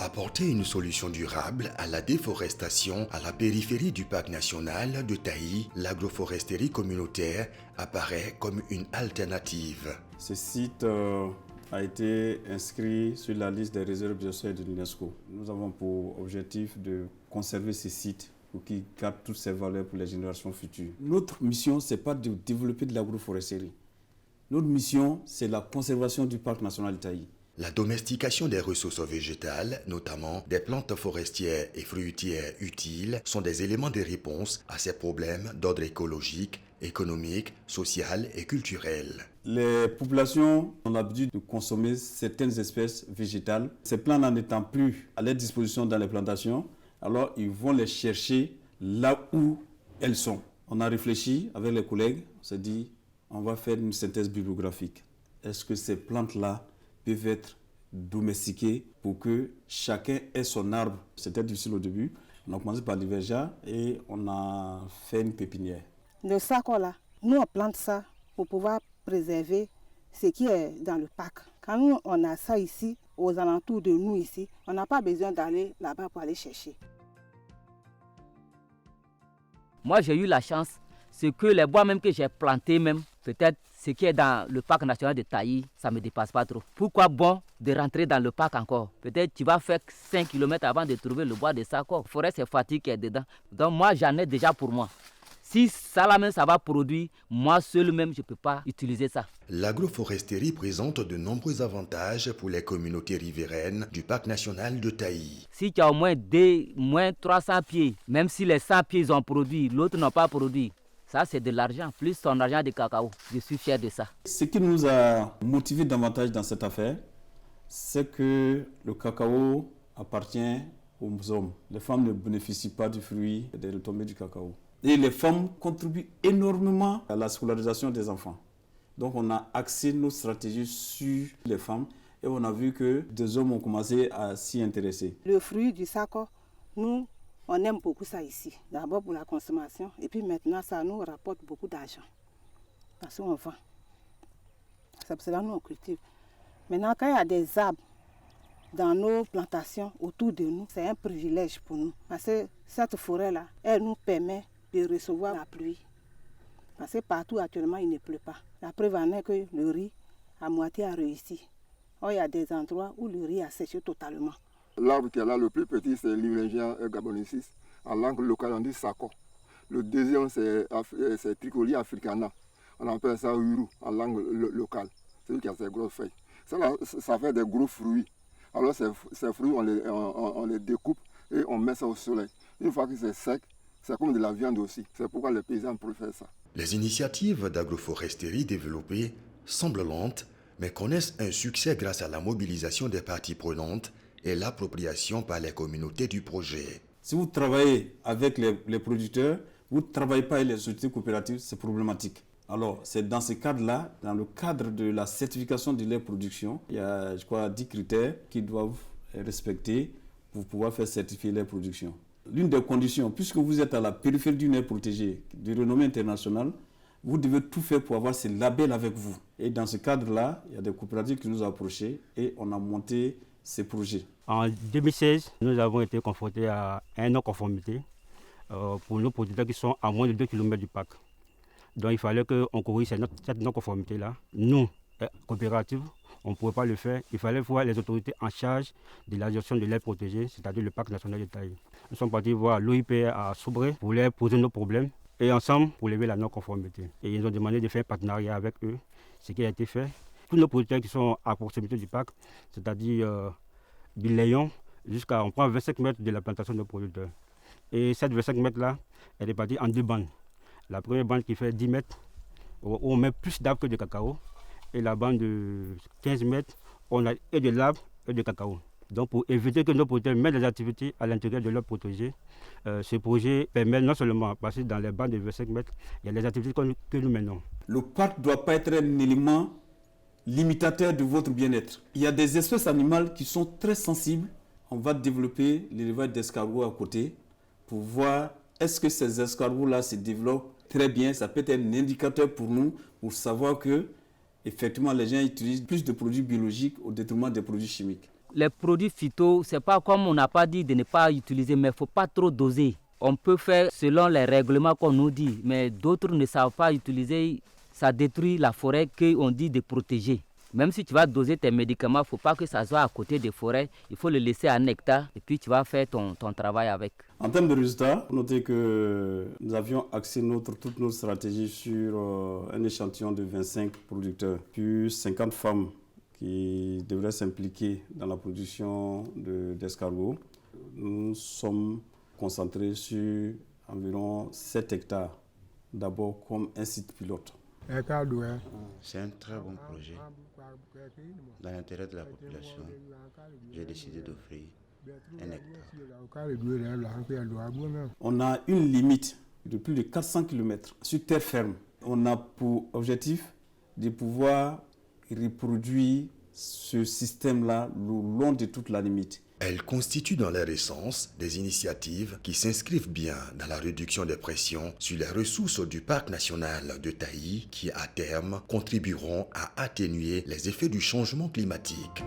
Apporter une solution durable à la déforestation à la périphérie du parc national de Taï, l'agroforesterie communautaire apparaît comme une alternative. Ce site a été inscrit sur la liste des réserves biosphériques de l'UNESCO. Nous avons pour objectif de conserver ces sites pour qu'ils gardent toutes ces valeurs pour les générations futures. Notre mission, ce n'est pas de développer de l'agroforesterie. Notre mission, c'est la conservation du parc national de Taï. La domestication des ressources végétales, notamment des plantes forestières et fruitières utiles, sont des éléments de réponse à ces problèmes d'ordre écologique, économique, social et culturel. Les populations ont l'habitude de consommer certaines espèces végétales. Ces plantes n'étant plus à leur disposition dans les plantations, alors ils vont les chercher là où elles sont. On a réfléchi avec les collègues, on s'est dit, on va faire une synthèse bibliographique. Est-ce que ces plantes-là peuvent être domestiquées pour que chacun ait son arbre? C'était difficile au début. On a commencé par l'hivergia et on a fait une pépinière. Le saco là, nous on plante ça pour pouvoir préserver ce qui est dans le parc. Quand nous on a ça ici, aux alentours de nous ici, on n'a pas besoin d'aller là-bas pour aller chercher. Moi j'ai eu la chance, c'est que les bois même que j'ai plantés même, peut-être ce qui est dans le parc national de Taï, ça ne me dépasse pas trop. Pourquoi bon de rentrer dans le parc encore? Peut-être tu vas faire 5 km avant de trouver le bois de Sako. La forêt c'est fatigue qui est dedans. Donc moi j'en ai déjà pour moi. Si ça là même ça va produire, moi seul même je ne peux pas utiliser ça. L'agroforesterie présente de nombreux avantages pour les communautés riveraines du parc national de Taï. Si tu as au moins 300 pieds, même si les 100 pieds ils ont produit, l'autre n'a pas produit. Ça, c'est de l'argent, plus son argent de cacao. Je suis fier de ça. Ce qui nous a motivés davantage dans cette affaire, c'est que le cacao appartient aux hommes. Les femmes ne bénéficient pas du fruit et des retombées du cacao. Et les femmes contribuent énormément à la scolarisation des enfants. Donc on a axé nos stratégies sur les femmes et on a vu que des hommes ont commencé à s'y intéresser. Le fruit du saco, nous, on aime beaucoup ça ici. D'abord pour la consommation et puis maintenant ça nous rapporte beaucoup d'argent. Parce qu'on vend. C'est pour cela que nous on cultive. Maintenant quand il y a des arbres dans nos plantations autour de nous, c'est un privilège pour nous. Parce que cette forêt-là, elle nous permet de recevoir la pluie. Parce que partout actuellement il ne pleut pas. La preuve en est que le riz à moitié a réussi. Or, il y a des endroits où le riz a séché totalement. L'arbre qui est là, le plus petit, c'est l'Ivrengien gabonesis. En langue locale, on dit Sako. Le deuxième, c'est Tricholia africana. On appelle ça Uru en langue locale. C'est lui qui a ses grosses feuilles. Ça fait des gros fruits. Alors, ces fruits, on les découpe et on met ça au soleil. Une fois que c'est sec, c'est comme de la viande aussi. C'est pourquoi les paysans préfèrent ça. Les initiatives d'agroforesterie développées semblent lentes, mais connaissent un succès grâce à la mobilisation des parties prenantes et l'appropriation par les communautés du projet. Si vous travaillez avec les producteurs, vous ne travaillez pas avec les sociétés coopératives, c'est problématique. Alors, c'est dans ce cadre-là, dans le cadre de la certification de leur production, il y a, je crois, 10 critères qu'ils doivent respecter pour pouvoir faire certifier leur production. L'une des conditions, puisque vous êtes à la périphérie d'une aire protégée de renommée internationale, vous devez tout faire pour avoir ces labels avec vous. Et dans ce cadre-là, il y a des coopératives qui nous ont approchés et on a monté ces projets. En 2016, nous avons été confrontés à une non-conformité pour nos producteurs qui sont à moins de 2 km du parc. Donc il fallait qu'on corrige cette non-conformité-là. Nous, coopératives, on ne pouvait pas le faire. Il fallait voir les autorités en charge de la gestion de l'aire protégée, c'est-à-dire le parc national de Taï. Nous sommes partis voir l'OIPR à Sobré pour leur poser nos problèmes et ensemble pour lever la non-conformité. Et ils ont demandé de faire un partenariat avec eux, ce qui a été fait. Tous nos producteurs qui sont à proximité du parc, c'est-à-dire Biléon, on prend 25 mètres de la plantation de nos producteurs. Et cette 25 mètres-là, elle est partie en 2 bandes. La première bande qui fait 10 mètres, où on met plus d'arbres que de cacao. Et la bande de 15 mètres, on a et de l'arbre et de cacao. Donc pour éviter que nos producteurs mettent des activités à l'intérieur de leur protégé, ce projet permet non seulement de passer dans les bandes de 25 mètres, il y a des activités que nous menons. Le parc ne doit pas être un élément limitateur de votre bien-être. Il y a des espèces animales qui sont très sensibles. On va développer l'élevage d'escargots à côté pour voir est-ce que ces escargots-là se développent très bien. Ça peut être un indicateur pour nous pour savoir que effectivement les gens utilisent plus de produits biologiques au détriment des produits chimiques. Les produits phyto, c'est pas comme on n'a pas dit de ne pas utiliser, mais il ne faut pas trop doser. On peut faire selon les règlements qu'on nous dit, mais d'autres ne savent pas utiliser, ça détruit la forêt qu'on dit de protéger. Même si tu vas doser tes médicaments, il ne faut pas que ça soit à côté des forêts, il faut le laisser à hectare et puis tu vas faire ton travail avec. En termes de résultats, notez que nous avions axé toute notre stratégie sur un échantillon de 25 producteurs, puis 50 femmes qui devraient s'impliquer dans la production d'escargots. Nous sommes concentrés sur environ 7 hectares, d'abord comme un site pilote. C'est un très bon projet. Dans l'intérêt de la population, j'ai décidé d'offrir un hectare. On a une limite de plus de 400 km sur terre ferme. On a pour objectif de pouvoir reproduire ce système-là le long de toute la limite. Elles constituent dans leur essence des initiatives qui s'inscrivent bien dans la réduction des pressions sur les ressources du parc national de Taï qui, à terme, contribueront à atténuer les effets du changement climatique.